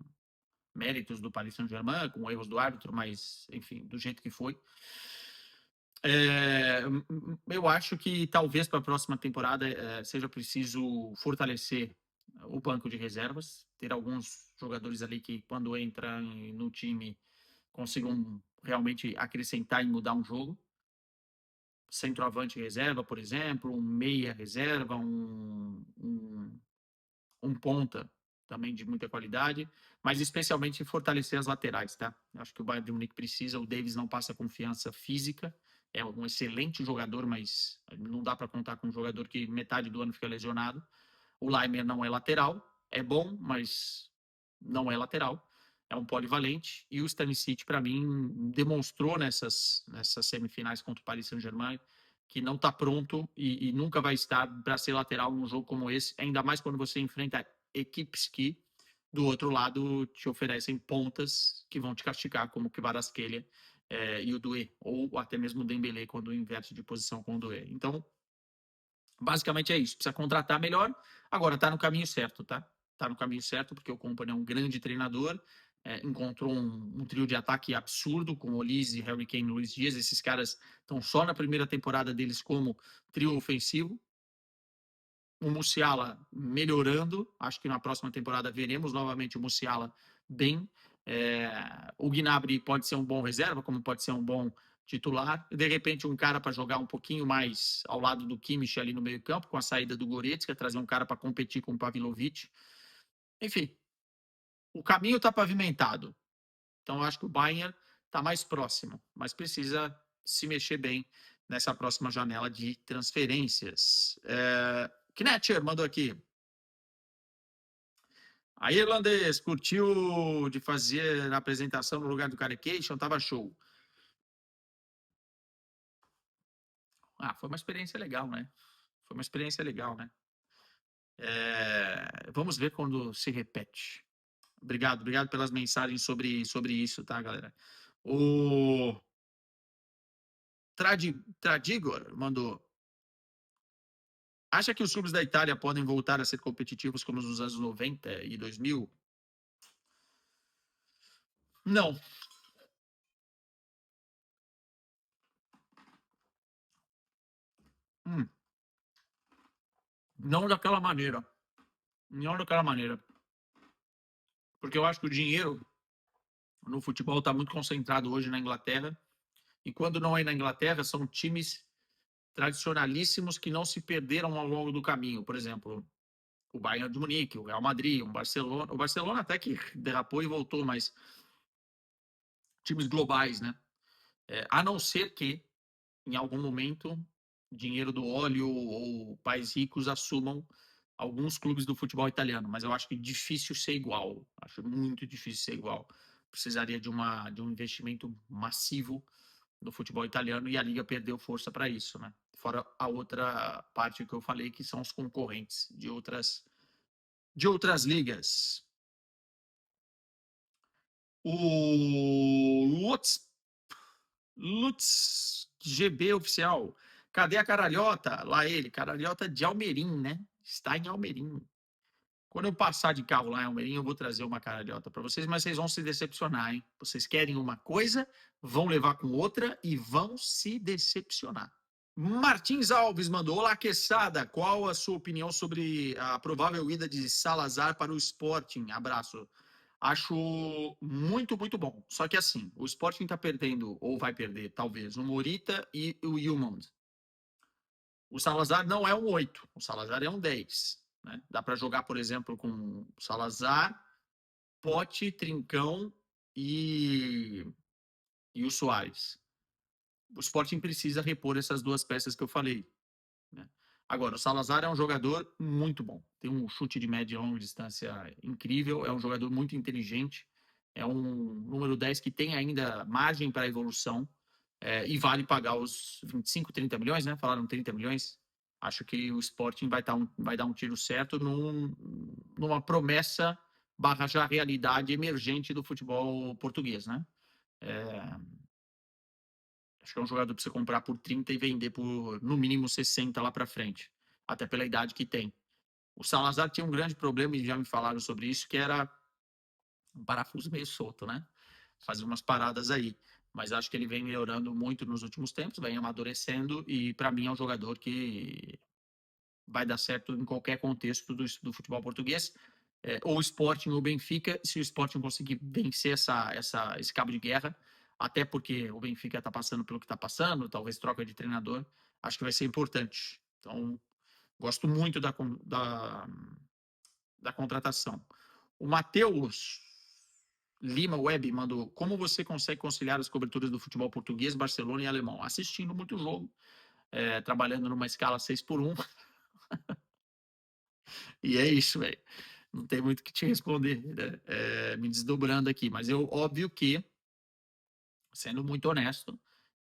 méritos do Paris Saint-Germain, com erros do árbitro, mas, enfim, do jeito que foi. Eu acho que talvez para a próxima temporada seja preciso fortalecer o banco de reservas, ter alguns jogadores ali que, quando entram no time, consigam realmente acrescentar e mudar um jogo. Centroavante reserva, por exemplo, um meia reserva, um ponta também de muita qualidade, mas especialmente fortalecer as laterais, tá? Acho que o Bayern de Munique precisa, o Davis não passa confiança física, é um excelente jogador, mas não dá para contar com um jogador que metade do ano fica lesionado. O Laimer não é lateral, é bom, mas não é lateral, é um polivalente, e o Stanisic, para mim, demonstrou nessas semifinais contra o Paris Saint-Germain que não está pronto e nunca vai estar para ser lateral num jogo como esse, ainda mais quando você enfrenta equipes que, do outro lado, te oferecem pontas que vão te castigar, como o Kvaratskhelia e o Doué, ou até mesmo o Dembélé, quando inverte de posição com o Doué. Então, basicamente é isso. Precisa contratar melhor. Agora, tá no caminho certo, tá? Tá no caminho certo, porque o Kompany é um grande treinador, encontrou um trio de ataque absurdo com Olise, Harry Kane e Luiz Dias. Esses caras estão só na primeira temporada deles como trio ofensivo. O Musiala melhorando. Acho que na próxima temporada veremos novamente o Musiala bem. O Gnabry pode ser um bom reserva, como pode ser um bom titular. De repente, um cara para jogar um pouquinho mais ao lado do Kimmich ali no meio-campo, com a saída do Goretzka, trazer um cara para competir com o Pavlovic. Enfim, o caminho está pavimentado. Então, acho que o Bayern está mais próximo, mas precisa se mexer bem nessa próxima janela de transferências. Knetcher mandou aqui. A irlandês curtiu de fazer a apresentação no lugar do Carecation, tava show. Foi uma experiência legal, né? Foi uma experiência legal, né? Vamos ver quando se repete. Obrigado pelas mensagens sobre isso, tá, galera? O Tradigor mandou. Acha que os clubes da Itália podem voltar a ser competitivos como nos anos 90 e 2000? Não. Não daquela maneira. Não daquela maneira. Porque eu acho que o dinheiro no futebol está muito concentrado hoje na Inglaterra. E quando não é na Inglaterra, são times tradicionalíssimos que não se perderam ao longo do caminho. Por exemplo, o Bayern de Munique, o Real Madrid, o Barcelona. O Barcelona até que derrapou e voltou, mas times globais, né? A não ser que, em algum momento, dinheiro do óleo ou países ricos assumam alguns clubes do futebol italiano. Mas eu acho que difícil ser igual. Acho muito difícil ser igual. Precisaria de um investimento massivo no futebol italiano e a liga perdeu força para isso, né? fora a outra parte que eu falei, que são os concorrentes de outras ligas. O Lutz GB oficial. Cadê a Caralhota? Lá ele, Caralhota de Almerim, né? Está em Almerim. Quando eu passar de carro lá em Almerim, eu vou trazer uma caralhota para vocês, mas vocês vão se decepcionar, hein? Vocês querem uma coisa, vão levar com outra e vão se decepcionar. Martins Alves mandou: Olá, Quesada, qual a sua opinião sobre a provável ida de Salazar para o Sporting? Abraço. Acho muito, muito bom. Só que assim, o Sporting está perdendo, ou vai perder, talvez, o Morita e o Yilmaz. O Salazar não é um 8, o Salazar é um 10. Né? Dá para jogar, por exemplo, com Salazar, Pote, Trincão e o Soares. O Sporting precisa repor essas duas peças que eu falei. Né? Agora, o Salazar é um jogador muito bom. Tem um chute de média e longa distância incrível, é um jogador muito inteligente, é um número 10 que tem ainda margem para evolução e vale pagar os 25, 30 milhões, né? Falaram 30 milhões. Acho que o Sporting vai dar um tiro certo numa promessa barra já realidade emergente do futebol português, né? Acho que é um jogador para você comprar por 30 e vender por no mínimo 60 lá para frente, até pela idade que tem. O Salazar tinha um grande problema, e já me falaram sobre isso, que era um parafuso meio solto, né? Fazer umas paradas aí. Mas acho que ele vem melhorando muito nos últimos tempos, vem amadurecendo, e para mim é um jogador que vai dar certo em qualquer contexto do futebol português. Ou o Sporting ou o Benfica, se o Sporting conseguir vencer esse cabo de guerra, até porque o Benfica está passando pelo que está passando, talvez troca de treinador, acho que vai ser importante. Então, gosto muito da contratação. O Matheus Lima Web mandou: Como você consegue conciliar as coberturas do futebol português, Barcelona e alemão? Assistindo muito jogo, trabalhando numa escala 6x1. E é isso, velho. Não tem muito o que te responder, né? Me desdobrando aqui. Mas óbvio que, sendo muito honesto,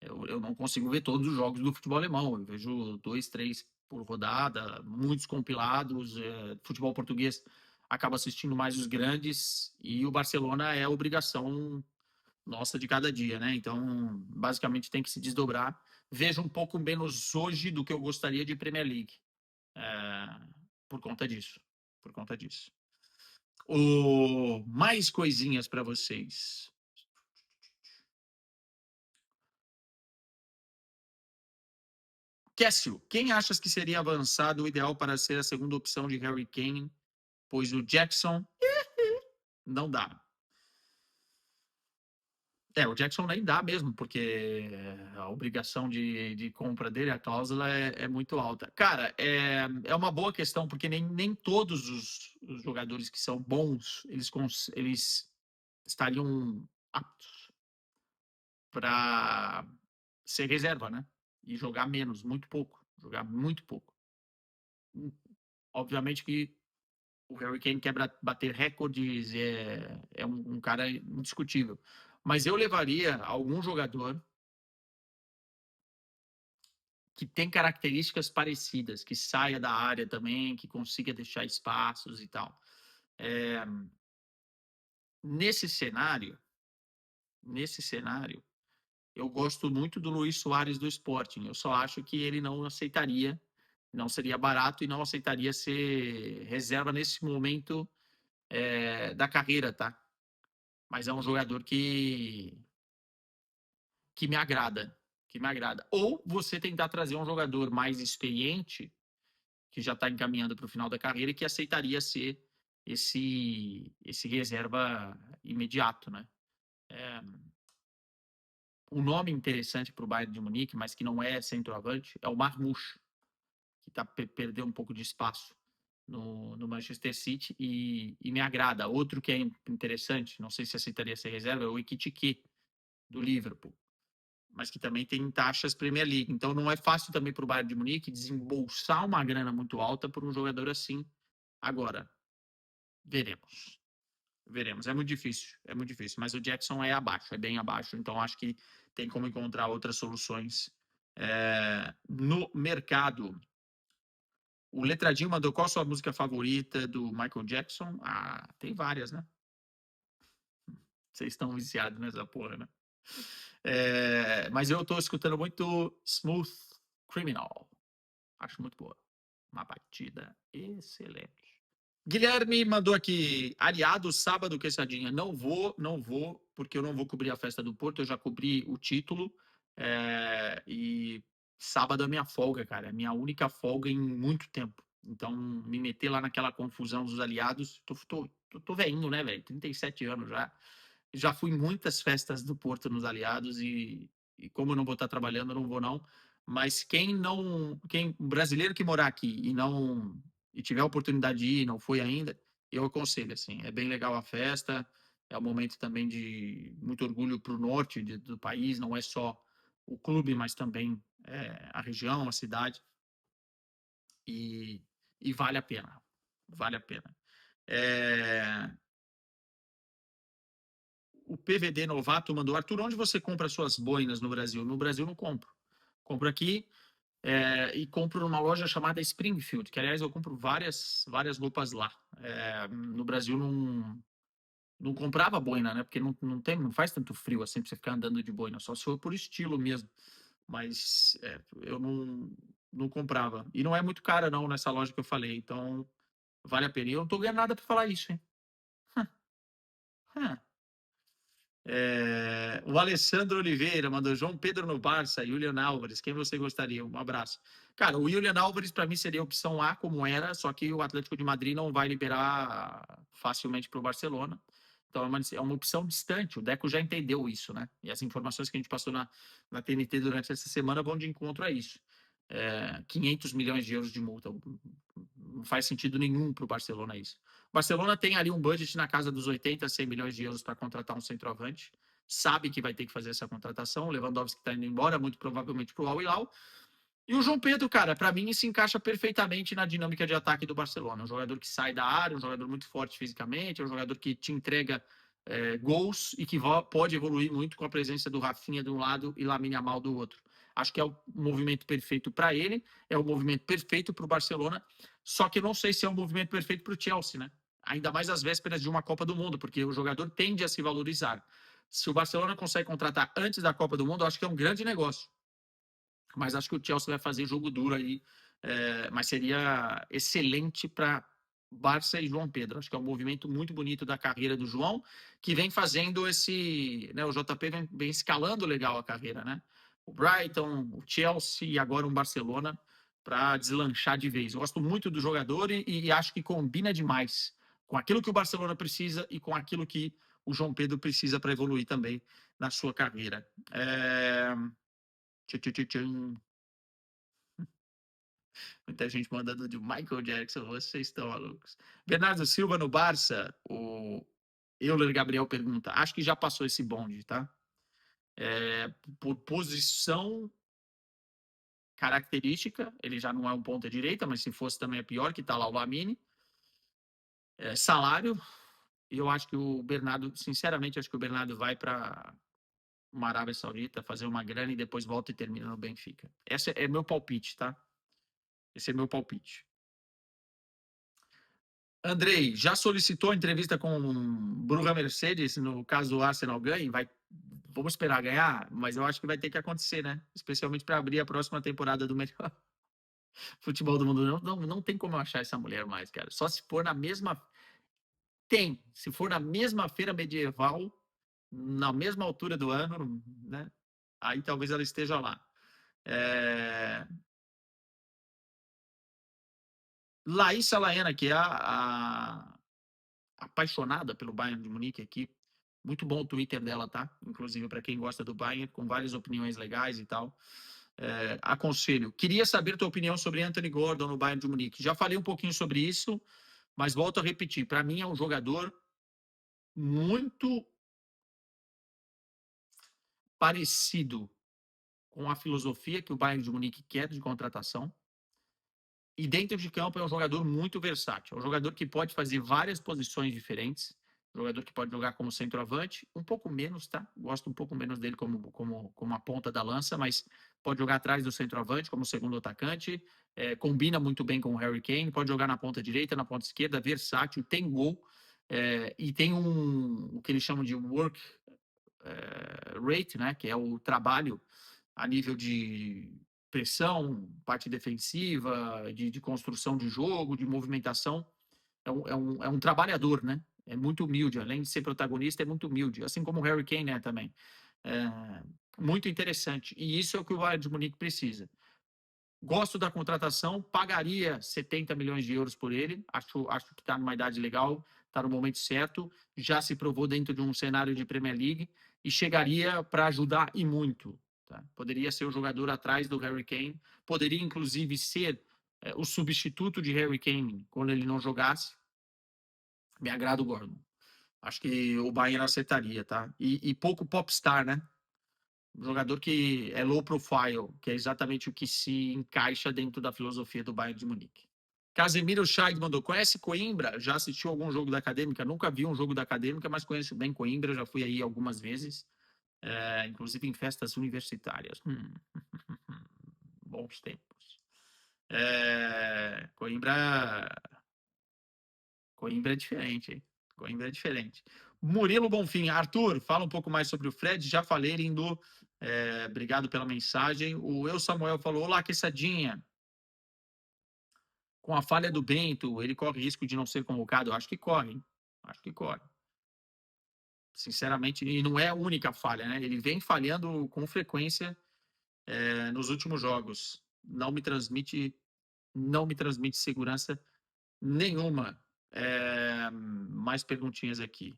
eu não consigo ver todos os jogos do futebol alemão. Eu vejo 2, 3 por rodada, muitos compilados. Futebol português acaba assistindo mais os grandes, e o Barcelona é a obrigação nossa de cada dia, né? Então, basicamente, tem que se desdobrar. Vejo um pouco menos hoje do que eu gostaria de Premier League. É, por conta disso. Por conta disso. Mais coisinhas para vocês. Cássio, quem achas que seria avançado o ideal para ser a segunda opção de Harry Kane? Pois o Jackson não dá. O Jackson nem dá mesmo, porque a obrigação de compra dele, a cláusula é muito alta. Cara, é uma boa questão, porque nem todos os jogadores que são bons, eles estariam aptos para ser reserva, né? E jogar menos, muito pouco. Jogar muito pouco. Obviamente que o Harry Kane quer bater recordes, é um cara indiscutível. Mas eu levaria algum jogador que tem características parecidas, que saia da área também, que consiga deixar espaços e tal. É, nesse cenário, eu gosto muito do Luís Soares do Sporting. Eu só acho que ele não aceitaria, não seria barato e não aceitaria ser reserva nesse momento da carreira, tá? Mas é um jogador que me agrada, que me agrada. Ou você tentar trazer um jogador mais experiente, que já está encaminhando para o final da carreira e que aceitaria ser esse reserva imediato, né? Um nome interessante para o Bayern de Munique, mas que não é centroavante, é o Marmoush, que perdeu um pouco de espaço no Manchester City e me agrada. Outro que é interessante, não sei se aceitaria ser reserva, é o Ekitike, do Liverpool, mas que também tem taxas Premier League. Então não é fácil também para o Bayern de Munique desembolsar uma grana muito alta por um jogador assim. Agora, veremos. Veremos. É muito difícil. É muito difícil. Mas o Jackson é abaixo, é bem abaixo. Então acho que tem como encontrar outras soluções No mercado, o Letradinho mandou qual a sua música favorita do Michael Jackson? Ah, tem várias, né? Vocês estão viciados nessa porra, né? Mas eu tô escutando muito Smooth Criminal. Acho muito boa. Uma batida excelente. Guilherme mandou aqui, aliado, sábado, Quesadinha. Não vou, porque eu não vou cobrir a festa do Porto, eu já cobri o título. E sábado é minha folga, cara. É minha única folga em muito tempo. Então, me meter lá naquela confusão dos aliados, tô velhinho, né, velho? 37 anos já. Já fui em muitas festas do Porto nos aliados e como eu não vou estar trabalhando, eu não vou não. Mas quem brasileiro que morar aqui e tiver a oportunidade de ir, não foi ainda, eu aconselho, assim, é bem legal a festa, é um momento também de muito orgulho para o norte do país, não é só o clube, mas também a região, a cidade, e, e vale a pena, vale a pena. O PVD Novato mandou, Arthur, onde você compra suas boinas no Brasil? No Brasil não compro. Compro aqui, e compro numa loja chamada Springfield, que aliás eu compro várias roupas lá. No Brasil não comprava boina, né? Porque não faz tanto frio assim pra você ficar andando de boina, só se for por estilo mesmo. Mas eu não comprava. E não é muito cara, não, nessa loja que eu falei. Então, vale a pena. E eu não tô ganhando nada pra falar isso, hein? O Alessandro Oliveira mandou João Pedro no Barça, Julian Álvares. Quem você gostaria? Um abraço. Cara, o Julian Álvares para mim seria a opção A, como era, só que o Atlético de Madrid não vai liberar facilmente para o Barcelona. Então é uma opção distante. O Deco já entendeu isso, né? E as informações que a gente passou na TNT durante essa semana vão de encontro a isso. 500 milhões de euros de multa. Não faz sentido nenhum para o Barcelona isso. O Barcelona tem ali um budget na casa dos 80, 100 milhões de euros para contratar um centroavante. Sabe que vai ter que fazer essa contratação. O Lewandowski está indo embora, muito provavelmente para o Al Hilal. E o João Pedro, cara, para mim se encaixa perfeitamente na dinâmica de ataque do Barcelona. Um jogador que sai da área, um jogador muito forte fisicamente, um jogador que te entrega gols e que pode evoluir muito com a presença do Rafinha de um lado e Lamine Yamal do outro. Acho que é o movimento perfeito para ele, é o movimento perfeito para o Barcelona, só que eu não sei se é o movimento perfeito para o Chelsea, né? Ainda mais às vésperas de uma Copa do Mundo, porque o jogador tende a se valorizar. Se o Barcelona consegue contratar antes da Copa do Mundo, eu acho que é um grande negócio. Mas acho que o Chelsea vai fazer jogo duro aí. Mas seria excelente para Barça e João Pedro. Acho que é um movimento muito bonito da carreira do João, que vem fazendo esse. Né, o JP vem escalando legal a carreira, né? O Brighton, o Chelsea e agora um Barcelona para deslanchar de vez. Eu gosto muito do jogador e acho que combina demais com aquilo que o Barcelona precisa e com aquilo que o João Pedro precisa para evoluir também na sua carreira. Muita gente mandando de Michael Jackson, vocês estão malucos. Bernardo Silva no Barça, o Euler Gabriel pergunta, acho que já passou esse bonde, tá? Por posição característica, ele já não é um ponta direita, mas se fosse também é pior, que tá lá o Lamine. Salário, eu acho que o Bernardo, sinceramente, acho que o Bernardo vai para uma Arábia Saudita fazer uma grana e depois volta e termina no Benfica. Esse é meu palpite, tá? Esse é meu palpite. Andrei, já solicitou a entrevista com Brugge Mercedes no caso do Arsenal ganhe? Vamos esperar ganhar, mas eu acho que vai ter que acontecer, né? Especialmente para abrir a próxima temporada do melhor futebol do mundo. Não tem como eu achar essa mulher mais, cara. Só se for na mesma. Tem. Se for na mesma feira medieval, na mesma altura do ano, né? Aí talvez ela esteja lá. Laísa Laena, que é a apaixonada pelo Bayern de Munique aqui. Muito bom o Twitter dela, tá? Inclusive para quem gosta do Bayern, com várias opiniões legais e tal. Aconselho. Queria saber tua opinião sobre Anthony Gordon no Bayern de Munique. Já falei um pouquinho sobre isso, mas volto a repetir. Para mim é um jogador muito parecido com a filosofia que o Bayern de Munique quer de contratação. E dentro de campo é um jogador muito versátil. É um jogador que pode fazer várias posições diferentes. Jogador que pode jogar como centroavante, um pouco menos, tá? Gosto um pouco menos dele como a ponta da lança, mas pode jogar atrás do centroavante como segundo atacante, combina muito bem com o Harry Kane, pode jogar na ponta direita, na ponta esquerda, versátil, tem gol, e tem o que eles chamam de work rate, né, que é o trabalho a nível de pressão, parte defensiva, de construção de jogo, de movimentação. É um trabalhador, né? É muito humilde, além de ser protagonista, é muito humilde, assim como o Harry Kane é também. É muito interessante. E isso é o que o Bayern de Munique precisa. Gosto da contratação, pagaria 70 milhões de euros por ele. Acho que está numa idade legal, está no momento certo. Já se provou dentro de um cenário de Premier League e chegaria para ajudar e muito. Tá? Poderia ser o jogador atrás do Harry Kane, poderia inclusive ser o substituto de Harry Kane quando ele não jogasse. Me agrada o Gordon. Acho que o Bayern acertaria, tá? E pouco popstar, né? Um jogador que é low profile, que é exatamente o que se encaixa dentro da filosofia do Bayern de Munique. Casemiro Scheid mandou: conhece Coimbra? Já assistiu algum jogo da Acadêmica? Nunca vi um jogo da Acadêmica, mas conheço bem Coimbra, já fui aí algumas vezes, inclusive em festas universitárias. Bons tempos. Coimbra é diferente, hein? Coimbra é diferente. Murilo Bonfim, Arthur, fala um pouco mais sobre o Fred. Já falei, lindo. Obrigado pela mensagem. O Eu Samuel falou: olá, Quesadinha. Com a falha do Bento, ele corre risco de não ser convocado? Eu acho que corre, hein? Acho que corre. Sinceramente, e não é a única falha, né? Ele vem falhando com frequência nos últimos jogos. Não me transmite segurança nenhuma. Mais perguntinhas aqui.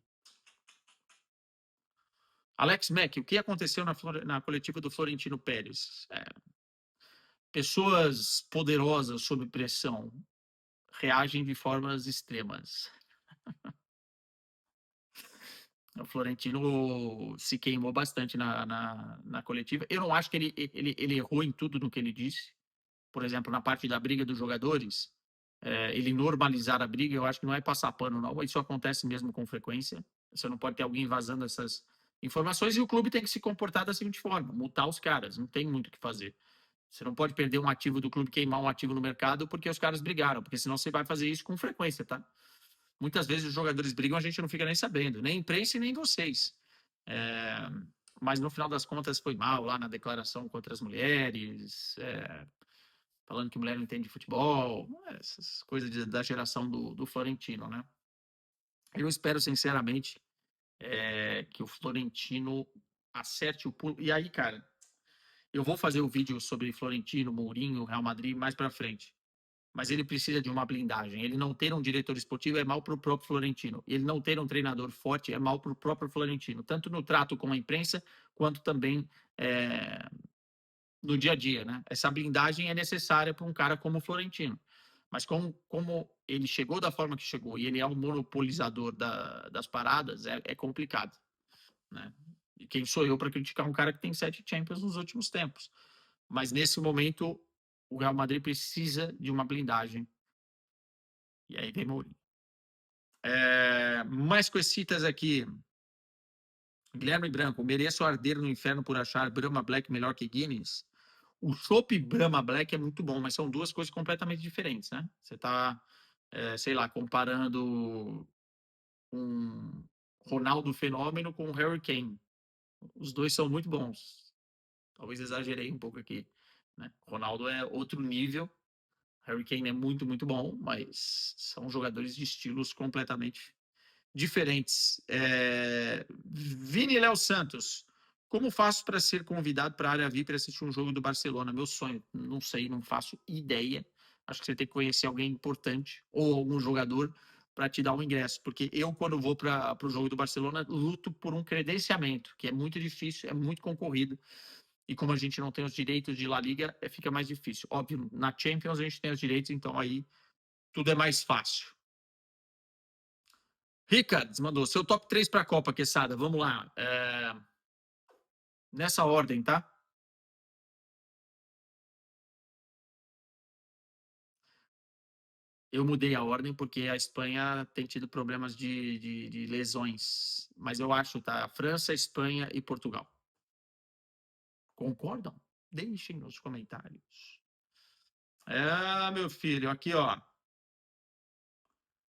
Alex Mack, o que aconteceu na coletiva do Florentino Pérez? Pessoas poderosas sob pressão reagem de formas extremas. O Florentino se queimou bastante na coletiva. Eu não acho que ele errou em tudo no que ele disse. Por exemplo, na parte da briga dos jogadores, ele normalizar a briga, eu acho que não é passar pano, não. Isso acontece mesmo com frequência. Você não pode ter alguém vazando essas informações e o clube tem que se comportar da seguinte forma: multar os caras, não tem muito o que fazer. Você não pode perder um ativo do clube, queimar um ativo no mercado porque os caras brigaram, porque senão você vai fazer isso com frequência, tá? Muitas vezes os jogadores brigam, a gente não fica nem sabendo, nem a imprensa e nem vocês. Mas no final das contas foi mal lá na declaração contra as mulheres, falando que mulher não entende futebol, essas coisas da geração do Florentino, né? Eu espero, sinceramente, que o Florentino acerte o pulo. E aí, cara, eu vou fazer o vídeo sobre Florentino, Mourinho, Real Madrid mais para frente. Mas ele precisa de uma blindagem. Ele não ter um diretor esportivo é mal para o próprio Florentino. Ele não ter um treinador forte é mal para o próprio Florentino, tanto no trato com a imprensa, quanto também no dia a dia. Né? Essa blindagem é necessária para um cara como o Florentino. Mas como ele chegou da forma que chegou e ele é um monopolizador das paradas, é complicado. Né? E quem sou eu para criticar um cara que tem 7 Champions nos últimos tempos? Mas nesse momento, o Real Madrid precisa de uma blindagem. E aí vem Mourinho. Mais coisitas aqui. Guilherme Branco, mereço arder no inferno por achar Brahma Black melhor que Guinness? O chopp Brahma Black é muito bom, mas são duas coisas completamente diferentes, né? Você está, sei lá, comparando um Ronaldo Fenômeno com o Harry Kane. Os dois são muito bons. Talvez exagerei um pouco aqui. Né? Ronaldo é outro nível. Harry Kane é muito, muito bom, mas são jogadores de estilos completamente diferentes. Vini Léo Santos, como faço para ser convidado para a área VIP para assistir um jogo do Barcelona? Meu sonho, não sei, não faço ideia. Acho que você tem que conhecer alguém importante ou algum jogador para te dar um ingresso, porque eu, quando vou para o jogo do Barcelona, luto por um credenciamento, que é muito difícil, é muito concorrido. E como a gente não tem os direitos de La Liga, fica mais difícil. Óbvio, na Champions a gente tem os direitos, então aí tudo é mais fácil. Ricards mandou seu top 3 para a Copa, Quesada. Vamos lá. Nessa ordem, tá? Eu mudei a ordem porque a Espanha tem tido problemas de lesões. Mas eu acho, tá? França, Espanha e Portugal. Concordam? Deixem nos comentários. Meu filho, aqui, ó.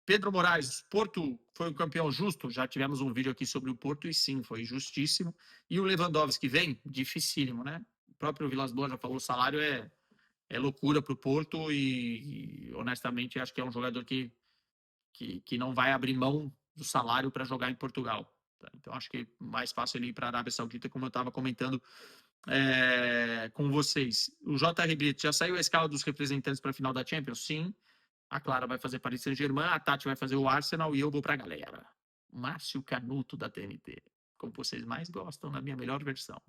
Pedro Moraes, Porto foi um campeão justo. Já tivemos um vídeo aqui sobre o Porto e sim, foi justíssimo. E o Lewandowski vem? Dificílimo, né? O próprio Vilas-Boas já falou, o salário é loucura para o Porto e, honestamente, acho que é um jogador que não vai abrir mão do salário para jogar em Portugal. Tá? Então, acho que mais fácil ele ir para a Arábia Saudita, como eu estava comentando com vocês. O J.R. Brito, já saiu a escala dos representantes para a final da Champions? Sim. A Clara vai fazer Paris Saint-Germain, a Tati vai fazer o Arsenal e eu vou para a galera. Márcio Canuto da TNT. Como vocês mais gostam, na minha melhor versão.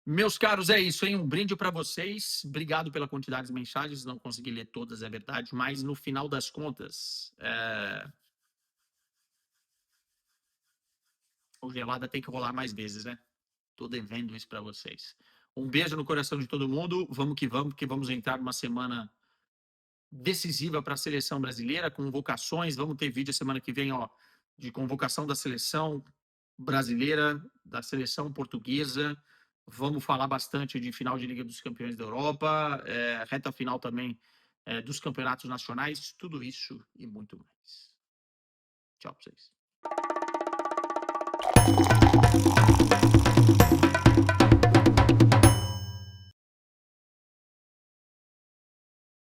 Meus caros, é isso, hein? Um brinde para vocês. Obrigado pela quantidade de mensagens. Não consegui ler todas, é verdade, mas no final das contas, o Gelada tem que rolar mais vezes, né? Tô devendo isso para vocês. Um beijo no coração de todo mundo. Vamos que vamos, porque vamos entrar numa semana decisiva para a seleção brasileira, convocações. Vamos ter vídeo semana que vem, ó, de convocação da seleção brasileira, da seleção portuguesa. Vamos falar bastante de final de Liga dos Campeões da Europa, reta final também dos campeonatos nacionais, tudo isso e muito mais. Tchau para vocês.